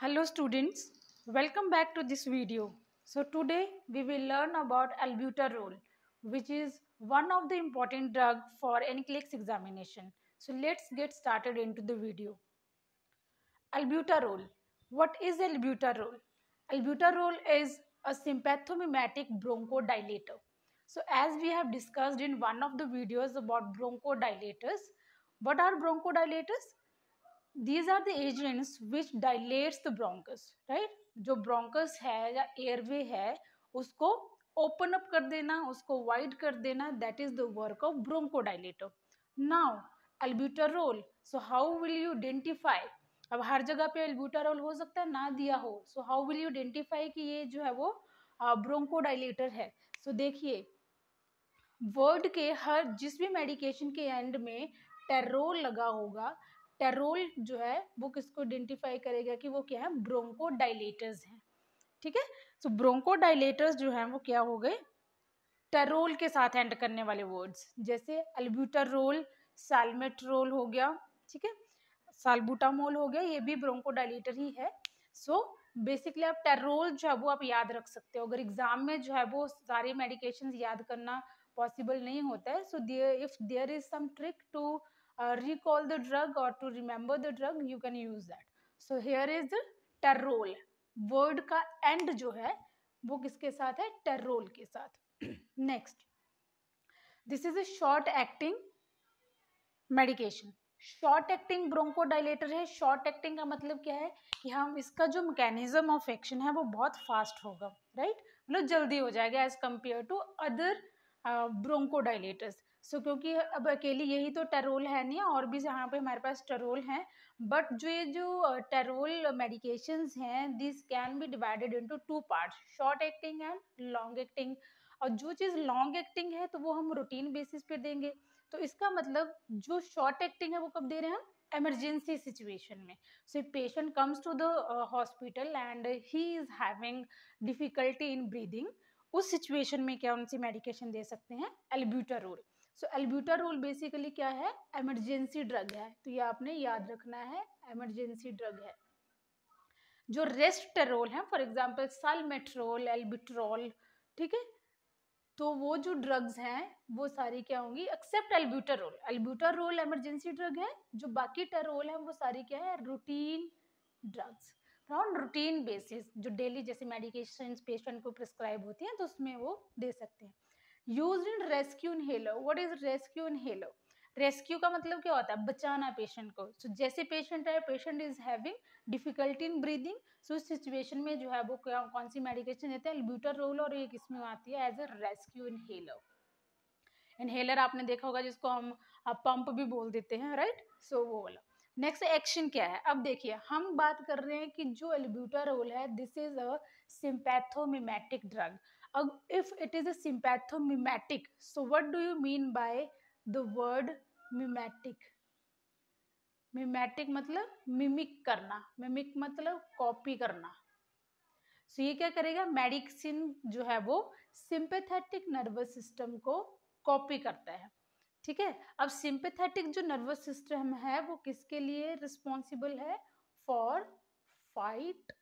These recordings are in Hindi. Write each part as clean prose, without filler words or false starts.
Hello students, welcome back to this video. So today we will learn about albuterol, which is one of the important drug for NCLEX examination. So let's get started into the video. Albuterol. What is albuterol? Albuterol is a sympathomimetic bronchodilator. So as we have discussed in one of the videos about bronchodilators, what are bronchodilators? These are the agents which dilates the bronchus, right? जो bronchus है या airway है उसको open up कर देना, उसको wide कर देना, that is the work of bronchodilator. Now albuterol, so how will you identify? अब हर जगह पे albuterol हो सकता है ना दिया हो, so how will you identify कि ये जो है वो bronchodilator है? So देखिए वर्ड के हर जिस भी मेडिकेशन के एंड में टेरोल लगा होगा, टेरोल जो है वो किसको आइडेंटिफाई करेगा कि वो क्या है, ब्रोंकोडाइलेटर्स हैं. ठीक है, सो ब्रोंकोडाइलेटर्स जो हैं वो क्या हो गए, टेरोल के साथ एंड करने वाले वर्ड्स, जैसे अल्ब्यूटरॉल, साल्मेट्रोल हो गया, ठीक है, साल्बुटामोल हो गया, ये भी ब्रोंकोडाइलेटर ही है. सो बेसिकली आप टेरोल जो है वो आप याद रख सकते हो. अगर एग्जाम में जो है वो सारे मेडिकेशंस याद करना पॉसिबल नहीं होता है, so if there is some trick to recall the drug or to remember the drug, you can use that. So here is the terol. Word का एंड जो है वो किसके साथ है, टेरोल के साथ. Next, this is a short acting medication. Short acting bronchodilator है. शॉर्ट एक्टिंग का मतलब क्या है कि हम इसका जो मैकेनिज्म ऑफ एक्शन है वो बहुत फास्ट होगा, राइट, मतलब जल्दी हो जाएगा as compare to other bronchodilators. So क्योंकि अब अकेली यही तो टेरोल है नहीं, और भी जहाँ पे हमारे पास टेरोल हैं, बट जो ये जो टेरोल मेडिकेशंस हैं this can be divided into two parts, short acting and long acting. और जो चीज़ लॉन्ग एक्टिंग है तो वो हम रूटीन बेसिस पे देंगे. तो इसका मतलब जो शॉर्ट एक्टिंग है वो कब दे रहे हैं हम, emergency situation में. So if patient comes to the hospital and he is having difficulty in breathing, उस सिचुएशन में क्या उनसे मेडिकेशन दे सकते हैं, एल्ब्यूटरॉल. सो एल्ब्यूटरॉल बेसिकली क्या है, इमरजेंसी ड्रग है, तो ये आपने याद रखना है, इमरजेंसी ड्रग है. जो रेस्टरोल है, फॉर एग्जांपल साल्मेट्रोल, एल्ब्यूटरॉल, ठीक है, तो वो जो ड्रग्स हैं वो सारी क्या होंगी, एक्सेप्ट एल्ब्यूटरॉल. एल्ब्यूटरॉल इमरजेंसी ड्रग है, जो बाकी टेरोल है वो सारी क्या है, routine drugs on routine basis, जो डेली जैसे मेडिकेशन पेशेंट को प्रिस्क्राइब होती हैं तो उसमें वो दे सकते हैं. Used in rescue inhaler. What is rescue inhaler? Rescue का मतलब क्या होता है, बचाना पेशेंट को. So, जैसे पेशेंट है, patient is having difficulty in breathing, so इस सिचुएशन में जो है वो कौन सी मेडिकेशन देते हैं, एल्ब्यूटरॉल, और ये किसमें आती है, as a rescue inhaler. Inhaler आपने देखा होगा जिसको हम पंप भी बोल देते हैं, राइट. सो वो वाला. नेक्स्ट एक्शन क्या है, अब देखिए हम बात कर रहे हैं कि जो एल्ब्यूटरॉल है this is a sympathomimetic drug. अब if it is a sympathomimetic, so what do you mean by the word mimetic? Mimetic मतलब मिमिक करना, मिमिक मतलब कॉपी करना. सो ये क्या करेगा, मेडिसिन जो है वो सिंपैथेटिक नर्वस सिस्टम को कॉपी करता है. ठीक है, अब सिंपैथेटिक जो नर्वस सिस्टम है वो किसके लिए रिस्पॉन्सिबल है, for fight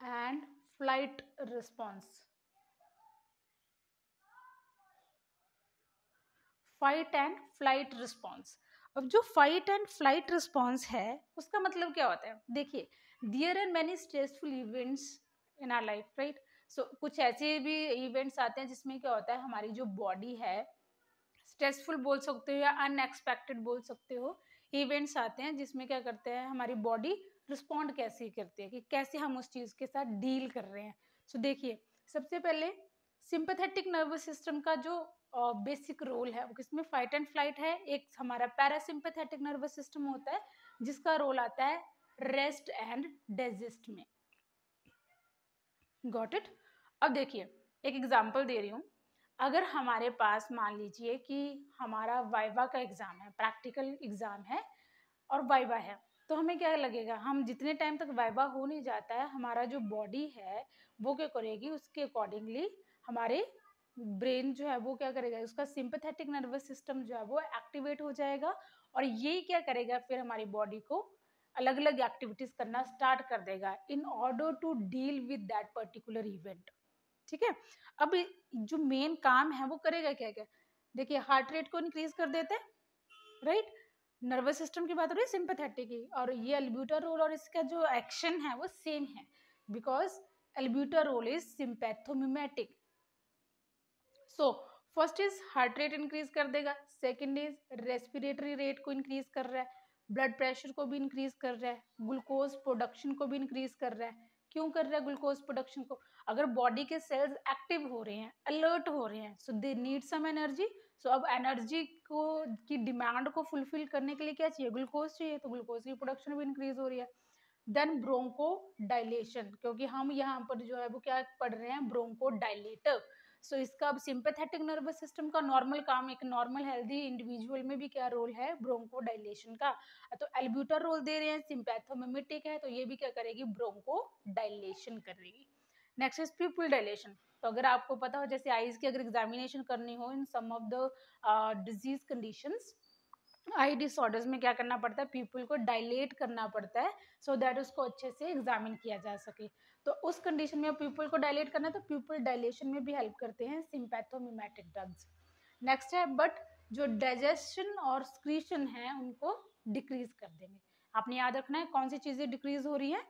and flight response. Fight and flight response. अब जो फाइट एंड फ्लाइट रिस्पॉन्स है उसका मतलब क्या होता है, देखिए there are many stressful events in our life, right. So कुछ ऐसे भी इवेंट्स आते हैं जिसमें क्या होता है, हमारी जो बॉडी है, स्ट्रेसफुल बोल सकते हो या अनएक्सपेक्टेड बोल सकते हो, इवेंट्स आते हैं जिसमें क्या करते हैं हमारी बॉडी रिस्पॉन्ड कैसे करती है, कि कैसे हम उस चीज़ के साथ डील कर रहे हैं. सो देखिए सबसे पहले सिंपैथेटिक नर्वस सिस्टम का जो बेसिक रोल है वो किसमें, फाइट एंड फ्लाइट है. एक हमारा पैरासिम्पैथेटिक नर्वस सिस्टम होता है जिसका रोल आता है रेस्ट एंड डाइजेस्ट में. Got it. अब देखिए एक एग्जांपल दे रही हूँ. अगर हमारे पास मान लीजिए कि हमारा वाइवा का एग्जाम है, प्रैक्टिकल एग्जाम है और वाइवा है, तो हमें क्या लगेगा, हम जितने टाइम तक वाइवा हो नहीं जाता है हमारा जो बॉडी है वो क्या करेगी, उसके अकॉर्डिंगली हमारे ब्रेन जो है वो क्या करेगा, उसका सिंपैथेटिक नर्वस सिस्टम जो है वो एक्टिवेट हो जाएगा, और ये क्या करेगा फिर हमारी बॉडी को अलग अलग एक्टिविटीज करना स्टार्ट कर देगा in order to deal with that particular event. ठीक है, अब जो मेन काम है वो करेगा क्या क्या? देखिए हार्ट रेट को इंक्रीज कर देते हैं, राइट, नर्वस सिस्टम की बात हो रही है सिंपैथेटिक की, और ये अल्ब्यूटारोल और इसका जो एक्शन है वो सेम है because albuterol is sympathomimetic. So first is heart rate increase कर देगा, सेकंड इज रेस्पिरेटरी रेट को इंक्रीज कर रहा है, ब्लड प्रेशर को भी इंक्रीज कर रहा है, ग्लूकोज प्रोडक्शन को भी इंक्रीज कर रहा है। क्यों कर रहा है ग्लूकोज प्रोडक्शन को? अगर बॉडी के सेल्स एक्टिव हो रहे हैं, अलर्ट हो रहे हैं, सो दे नीड सम एनर्जी। सो अब एनर्जी को की डिमांड को फुलफिल करने के लिए क्या चाहिए? ग्लूकोज चाहिए, तो ग्लूकोज की प्रोडक्शन भी इंक्रीज हो रही है। देन ब्रोंको डायलेशन, क्योंकि हम यहाँ पर जो है वो क्या पढ़ रहे हैं? Bronco dilator. सो इसका अब सिंपैथेटिक नर्वस सिस्टम का नॉर्मल काम, एक नॉर्मल हेल्दी इंडिविजुअल में भी क्या रोल है? ब्रोंको डायलेशन का। तो एल्ब्यूटर रोल दे रहे हैं, सिंपैथोमिमेटिक है, तो ये भी क्या करेगी? ब्रोंको डायलेशन करेगी। Next is प्यूपिल dilation. तो अगर आपको पता हो, जैसे आईज की अगर एग्जामिनेशन करनी हो in some of the disease conditions, eye disorders में क्या करना पड़ता है? पीपल को डायलेट करना पड़ता है सो दैट उसको अच्छे से एग्जामिन किया जा सके। तो उस कंडीशन में पीपल को डायलेट करना है, तो पीपल डायलेशन में भी हेल्प करते हैं सिंपैथोमिमेटिक ड्रग्स। नेक्स्ट है, बट जो डाइजेशन और स्क्रीशन है उनको डिक्रीज कर देंगे। आपने याद रखना है कौन सी चीजें डिक्रीज हो रही है?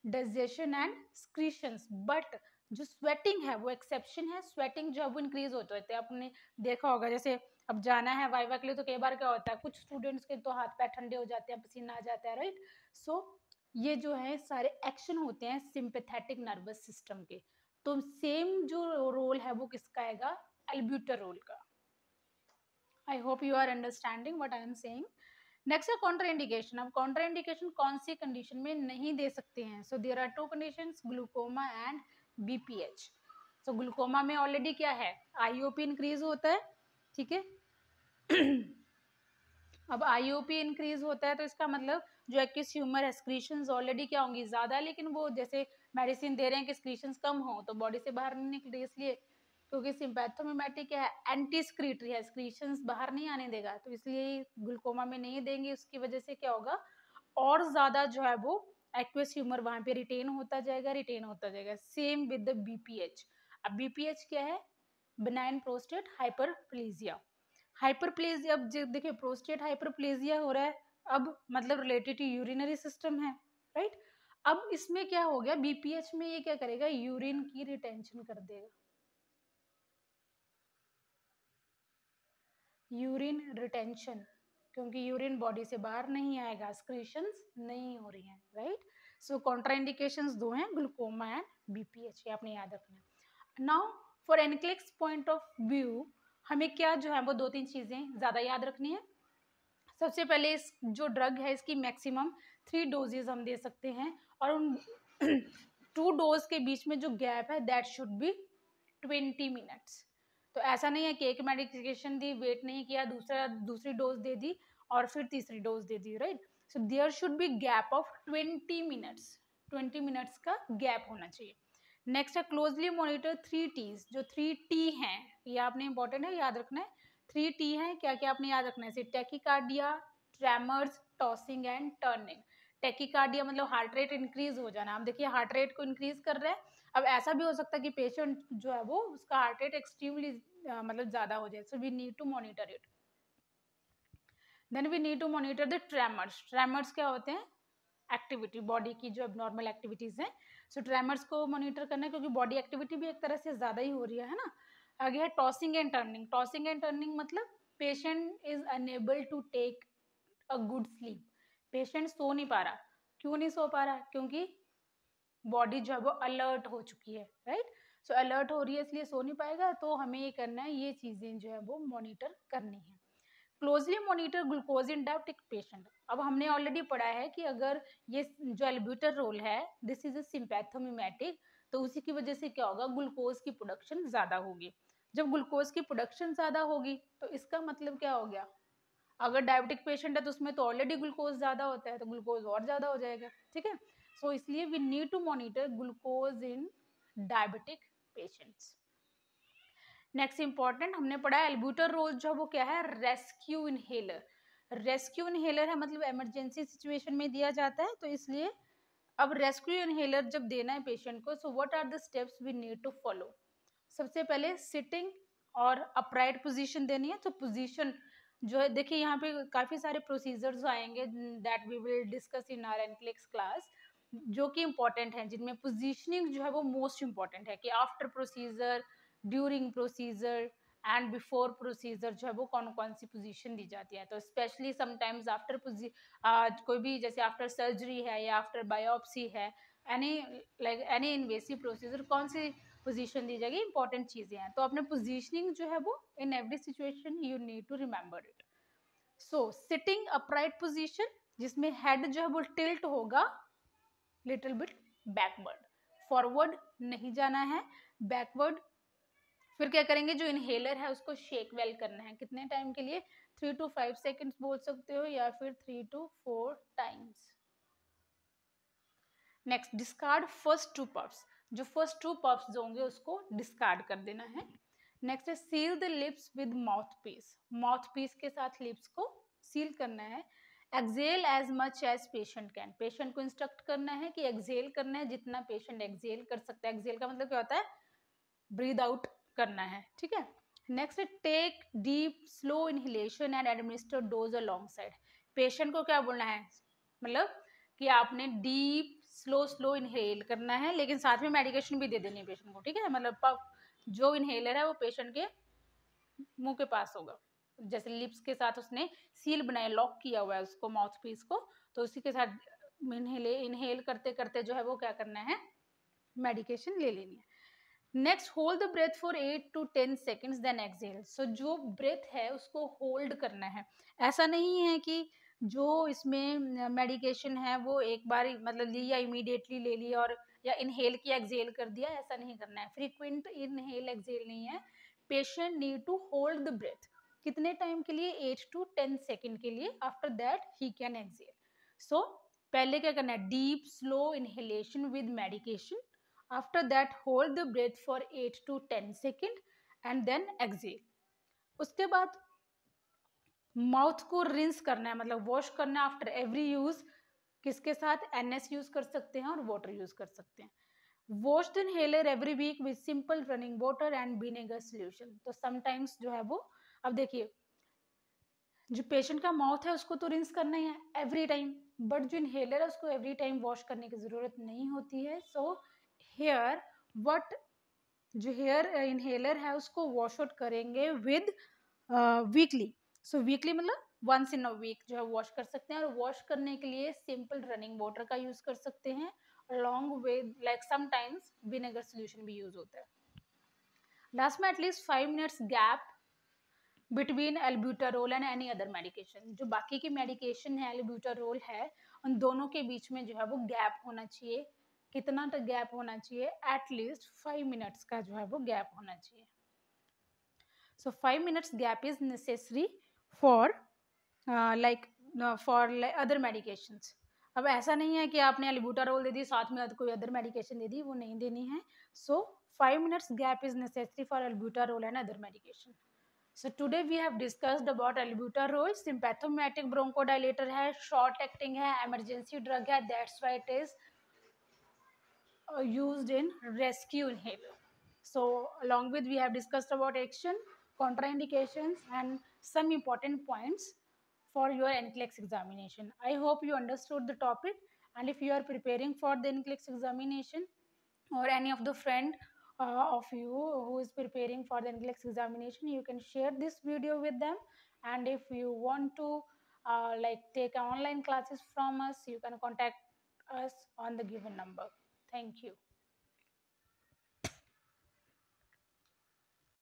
Digestion and स्क्रीशंस। बट जो स्वेटिंग है वो एक्सेप्शन है, स्वेटिंग जो है वो इंक्रीज होते होते हैं। आपने देखा होगा जैसे अब जाना है वाइवा के लिए, तो कई बार क्या होता है, कुछ स्टूडेंट्स के तो हाथ पैर ठंडे हो जाते हैं, पसीना आ जाता है, राइट। सो ये जो है सारे एक्शन होते हैं सिंपैथेटिक नर्वस सिस्टम के। तो सेम जो रोल है वो किसका आएगा? अल्ब्यूटारोल का। I hope you are understanding what I am saying. Next है कॉन्ट्राइंडिकेशन। अब कॉन्ट्राइंडिकेशन कौन सी कंडीशन में नहीं दे सकते हैं? So there are two conditions, glaucoma and BPH. So glaucoma में ऑलरेडी क्या है? आईओपी इंक्रीज होता है, ठीक है। अब आईओपी इंक्रीज होता है तो इसका मतलब जो एक्वियस ह्यूमर एक्सक्रीशंस ऑलरेडी क्या होंगी? ज्यादा, लेकिन वो जैसे मेडिसिन दे रहे हैं कि एक्सक्रीशंस कम हो तो बॉडी से बाहर नहीं निकल रही, इसलिए क्योंकि सिंपैथोमिमेटिक है, एंटी स्क्रीटरी है, एक्सक्रीशंस बाहर नहीं आने देगा, तो इसलिए ग्लूकोमा में नहीं देंगे। उसकी वजह से क्या होगा? और ज्यादा जो है वो एक्वियस ह्यूमर वहां पे रिटेन होता जाएगा, रिटेन होता जाएगा। Same with the BPH. अब बीपीएच क्या है? Benign prostate hyperplasia. हाइपरप्लेजिया, अब देखिए प्रोस्टेट हाइपरप्लेजिया हो रहा है, अब मतलब रिलेटेड टू यूरिनरी सिस्टम है, राइट। अब इसमें क्या हो गया? बीपीएच में ये क्या करेगा? यूरिन की रिटेंशन कर देगा, यूरिन रिटेंशन, क्योंकि यूरिन बॉडी से बाहर नहीं आएगा, स्क्रीशंस नहीं हो रही हैं, राइट। सो कॉन्ट्राइंडिकेशंस दो हैं, ग्लूकोमा एंड बीपीएच, ये आपने याद रखना है। नाउ फॉर एनक्लिक्स पॉइंट ऑफ व्यू हमें क्या जो है वो दो तीन चीजें ज्यादा याद रखनी है। सबसे पहले इस जो ड्रग है इसकी मैक्सिमम 3 डोजेज हम दे सकते हैं, और उन 2 डोज के बीच में जो गैप है दैट शुड बी 20 मिनट्स। तो ऐसा नहीं है कि एक मेडिकेशन दी, वेट नहीं किया, दूसरी डोज दे दी और फिर तीसरी डोज दे दी, right. So there should be gap of 20 minutes, 20 minutes का गैप होना चाहिए। नेक्स्ट है क्लोजली मॉनिटर 3 टीज। जो 3 टी हैं ये आपने इंपॉर्टेंट है, याद रखना है। 3 टी है, क्या क्या आपने याद रखना है? Tachycardia, tremors, tossing and turning. Tachycardia मतलब हार्ट रेट इंक्रीज हो जाना। आप देखिए हार्ट रेट को इंक्रीज कर रहा है। अब ऐसा भी हो सकता है कि पेशेंट जो है वो उसका हार्ट रेट एक्सट्रीमली मतलब ज्यादा हो जाए, so we need to monitor it. Then we need to monitor the tremors. Tremors क्या होते हैं? एक्टिविटी, बॉडी की जो एबनॉर्मल एक्टिविटीज हैं। सो ट्रेमर्स को मॉनिटर करना है क्योंकि बॉडी एक्टिविटी भी एक तरह से ज्यादा ही हो रही है ना। आगे है tossing and turning. Tossing and turning मतलब patient is unable to take a good sleep. Patient सो नहीं पा रहा। क्यों नहीं सो पा रहा? क्योंकि बॉडी जो है वो अलर्ट हो चुकी है, राइट। सो अलर्ट हो रही है इसलिए सो नहीं पाएगा, तो हमें ये करना है, ये चीजें जो है वो मॉनिटर करनी है। Closely monitor glucose in diabetic patient. अब हमने ऑलरेडी पढ़ा है कि अगर ये जो अल्ब्यूटारोल है दिस इज अ सिंपैथोमिमेटिक, तो उसी की वजह से क्या होगा? ग्लूकोज की प्रोडक्शन ज्यादा होगी। जब ग्लूकोज की प्रोडक्शन ज्यादा होगी तो इसका मतलब क्या हो गया? अगर डायबिटिक पेशेंट है तो उसमें तो ऑलरेडी ग्लूकोज ज्यादा होता है, तो ग्लूकोज और ज्यादा हो जाएगा, ठीक है। सो इसलिए we need to monitor glucose in diabetic patients. Next important हमने पढ़ा है एल्ब्यूटारोल जो वो क्या है? Rescue inhaler. रेस्क्यू इनहेलर है मतलब इमरजेंसी सिचुएशन में दिया जाता है, तो इसलिए अब रेस्क्यू इनहेलर जब देना है पेशेंट को, so what are the steps we need to follow. सबसे पहले सिटिंग और अपराइट पोजीशन देनी है। तो पोजीशन जो है, देखिए यहाँ पे काफी सारे प्रोसीजर्स आएंगे that we will discuss in our NCLEX class, जो कि इम्पोर्टेंट है, जिनमें पोजीशनिंग जो है वो मोस्ट इम्पोर्टेंट है कि after procedure, during procedure and before procedure जो है वो कौन कौन सी पोजीशन दी जाती है। तो स्पेशली समटाइम्स आफ्टर कोई भी जैसे आफ्टर सर्जरी है या आफ्टर बायोप्सी है, any like any invasive procedure, कौन सी पोजीशन दी जाएगी, इंपॉर्टेंट चीजें हैं। तो अपने पोजीशनिंग जो है वो in every situation you need to remember it. So sitting upright position, जिसमें हेड जो है वो टिल्ट होगा लिटिल बिट बैकवर्ड, फॉरवर्ड नहीं जाना है, बैकवर्ड। फिर क्या करेंगे, जो इनहेलर है उसको शेक वेल करना है, कितने टाइम के लिए, 3 to 5 सेकेंड्स बोल सकते हो या फिर 3 to 4 times. Next, discard first 2 puffs, जो फर्स्ट 2 पफ्स होंगे उसको डिस्कार्ड कर देना है। नेक्स्ट है seal the lips with mouth piece, mouth piece के साथ लिप्स को सील करना है। Exhale as much as patient can, patient को इंस्ट्रक्ट करना है कि एक्सेल करना है जितना पेशेंट एक्सेल कर सकता है। एक्सेल का मतलब क्या होता है, ब्रीद आउट करना है, ठीक है। Next, take deep slow inhalation and administer dose alongside, patient को क्या बोलना है, मतलब कि आपने डीप स्लो इनहेल करना है, लेकिन साथ में मेडिकेशन भी दे देनी है पेशेंट को, ठीक है। मतलब जो इनहेलर है वो पेशेंट के मुंह के पास होगा, जैसे लिप्स के साथ उसने सील बनाया, लॉक किया हुआ है उसको माउथ पीस को, तो उसी के साथ इनहेल करते करते जो है वो क्या करना है, मेडिकेशन ले लेनी है। Next, hold the breath for 8 to 10 seconds then exhale, so जो ब्रेथ है उसको होल्ड करना है। ऐसा नहीं है कि जो इसमें मेडिकेशन है वो एक बार मतलब ली या इमीडिएटली ले ली और या इनहेल किया एक्सहेल कर दिया, ऐसा नहीं करना है। फ्रीक्वेंट इनहेल एक्सहेल नहीं है, patient need to hold the breath, कितने टाइम के लिए, 8 to 10 सेकेंड के लिए, after that he can exhale. So पहले क्या करना है, deep slow inhalation with medication, after that hold the breath for 8 to 10 second and then exhale। उसके बाद माउथ को रिंस करना है, मतलब वॉश करना है आफ्टर एवरी यूज, किसके साथ, NS यूज कर सकते हैं और वाटर यूज कर सकते हैं। Wash the inhaler every week with simple running water and vinegar solution, तो समटाइम्स जो है वो, अब देखिए जो पेशेंट का माउथ है उसको तो रिंस करना ही है एवरी टाइम, बट जो इनहेलर है उसको एवरी टाइम वॉश करने की जरूरत नहीं होती है। सो हेयर व्हाट, जो हेयर इनहेलर है उसको वॉश आउट करेंगे विद वीकली। सो वीकली मतलब वंस इन अ वीक जो है वॉश कर सकते हैं, और वॉश करने के लिए सिंपल रनिंग वाटर का यूज कर सकते हैं, along with like sometimes vinegar solution भी यूज होता है। लास्ट में at least 5 minutes gap between albuterol and any other medication, जो बाकी की मेडिकेशन है एल्ब्यूटारोल है, उन दोनों के बीच में जो है वो गैप होना चाहिए। कितना तक गैप होना चाहिए, एटलीस्ट 5 मिनट्स का जो है वो गैप होना चाहिए। सो 5 minutes gap is necessary for for other medications. अब ऐसा नहीं है कि आपने एल्ब्यूटारोल दे दी साथ में कोई अदर मेडिकेशन दे दी, वो नहीं देनी है। So 5 minutes gap is necessary for albuterol and other medication. So today we have discussed about albuterol, sympathomatic bronchodilator है, short acting है, emergency drug है, that's why it is used in rescue inhaler. So along with we have discussed about action, contraindications and some important points for your NCLEX examination. I hope you understood the topic, and if you are preparing for the NCLEX examination or any of the friend of you who is preparing for the NCLEX examination, you can share this video with them. And if you want to like take online classes from us, you can contact us on the given number. Thank you.